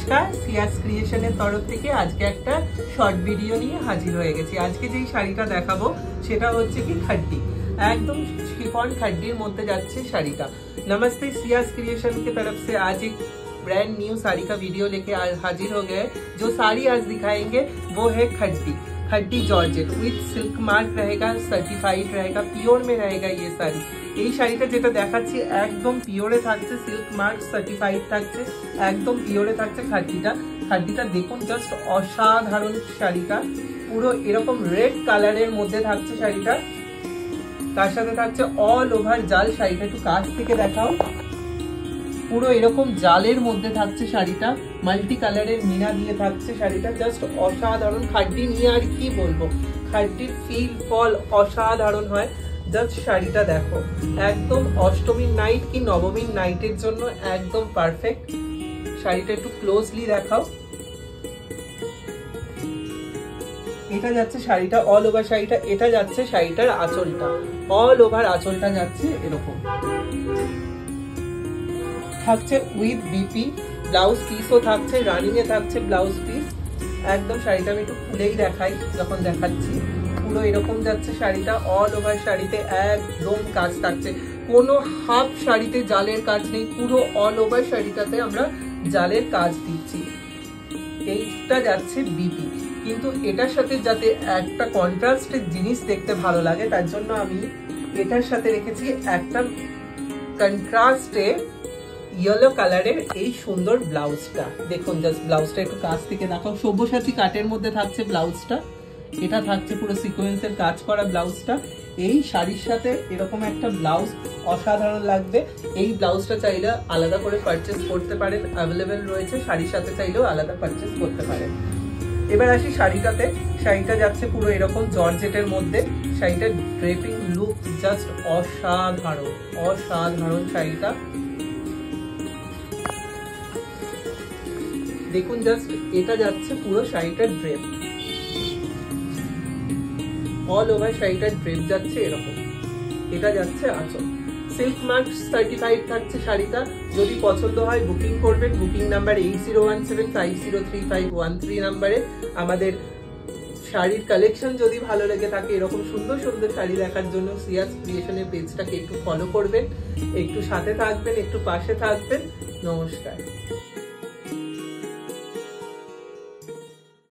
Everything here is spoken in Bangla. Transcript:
নমস্কার, সিয়াস ক্রিয়েশনের তরফ থেকে আজকে একটা শর্ট ভিডিও নিয়ে হাজির হয়ে গেছি। আজকে যেই শাড়িটা দেখাবো সেটা হচ্ছে কি खड्डी, एकदम शिफॉन खड्डीर मध्य जाच्छे शाड़ीटा। नमस्ते, सियास क्रिएशन की तरफ से आज एक ब्रांड न्यू साड़ी का वीडियो लेके हाजिर हो गए। जो साड़ी आज दिखाएंगे वो है खड्डी जॉर्जेट विथ सिल्क मार्क रहेगा, सर्टिफाइड रहेगा, पियोर में रहेगा ये साड़ी। এই শাড়িটা যেটা দেখাচ্ছি একদম পিওরে থাকছে, সিল্ক মার্ক সার্টিফাইড থাকছে, একদম পিওরে থাকছে খাদ্যিটা দেখুন, জাস্ট অসাধারণ শাড়িটা। পুরো এরকম রেড কালারের মধ্যে থাকছে শাড়িটা, তার সাথে থাকছে অল ওভার জাল। শাড়িটা একটু কাছ থেকে দেখাও, পুরো এরকম জালের মধ্যে থাকছে শাড়িটা, মাল্টি কালারের মিনা দিয়ে থাকছে শাড়িটা, জাস্ট অসাধারণ। খাদ্যি নিয়ে আর কি বলবো, খাদ্যির ফিল ফল অসাধারণ হয়। জাস্ট শাড়িটা দেখো, একদম অষ্টমীর নাইট কি নবমীর নাইটের জন্য একদম পারফেক্ট। শাড়িটা একটু ক্লোজলি দেখাও। এটা যাচ্ছে শাড়িটা অল ওভার শাড়িটা, এটা যাচ্ছে শাড়িটার আঁচলটা, অল ওভার আঁচলটা যাচ্ছে এরকম থাকছে উইথ বিপি। ব্লাউজ পিসও থাকছে, রানিং এ থাকছে ব্লাউজ পিস। একদম শাড়িটা আমি একটু খুলেই দেখাই যখন দেখাচ্ছি। পুরো এরকম যাচ্ছে শাড়িটা, অল ওভার শাড়িতে একদম কাজ থাকছে, কোনো হাফ শাড়িতে জালের কাজ নেই, পুরো অল ওভার শাড়িটাতে আমরা জালের কাজ দিচ্ছি। এইটা যাচ্ছে বিপি, কিন্তু এটার সাথে যাতে একটা কন্ট্রাস্টের জিনিস দেখতে ভালো লাগে তার জন্য আমি এটার সাথে রেখেছি একটা কন্ট্রাস্টে ইয়েলো কালারের এই সুন্দর ব্লাউজটা। দেখুন জাস্ট ব্লাউজটা একটু কাছ থেকে দেখাও, সব্যসাচী কাটের মধ্যে থাকছে ব্লাউজটা। এটা থাকছে পুরো সিকোয়েন্সের কাজ করা ব্লাউজটা। এই শাড়ির সাথে এরকম একটা ব্লাউজ অসাধারণ লাগবে। এই ব্লাউজটা চাইলে আলাদা করে পারচেস করতে পারেন, অ্যাভেলেবেল রয়েছে। শাড়ির সাথে চাইলেও আলাদা পারচেস করতে পারেন। এবার আসি শাড়িটাতে। শাড়িটা যাচ্ছে পুরো এরকম জর্জেটের মধ্যে। শাড়িটার ড্রেপিং লুক জাস্ট অসাধারণ, অসাধারণ শাড়িটা দেখুন। জাস্ট এটা যাচ্ছে পুরো শাড়িটার ড্রেপ, অল ওভার শাড়িটার ড্রেপ যাচ্ছে এরকম। এটা যাচ্ছে আঁচল, সিল্ক মার্ক সার্টিফাইড থাকছে শাড়িটা। যদি পছন্দ হয় বুকিং করবেন, বুকিং নাম্বার 8017503513 নাম্বারে। আমাদের শাড়ির কালেকশন যদি ভালো লেগে থাকে, এরকম সুন্দর সুন্দর শাড়ি দেখার জন্য সিয়াস ক্রিয়েশনের পেজটাকে একটু ফলো করবেন, একটু সাথে থাকবেন, একটু পাশে থাকবেন। নমস্কার।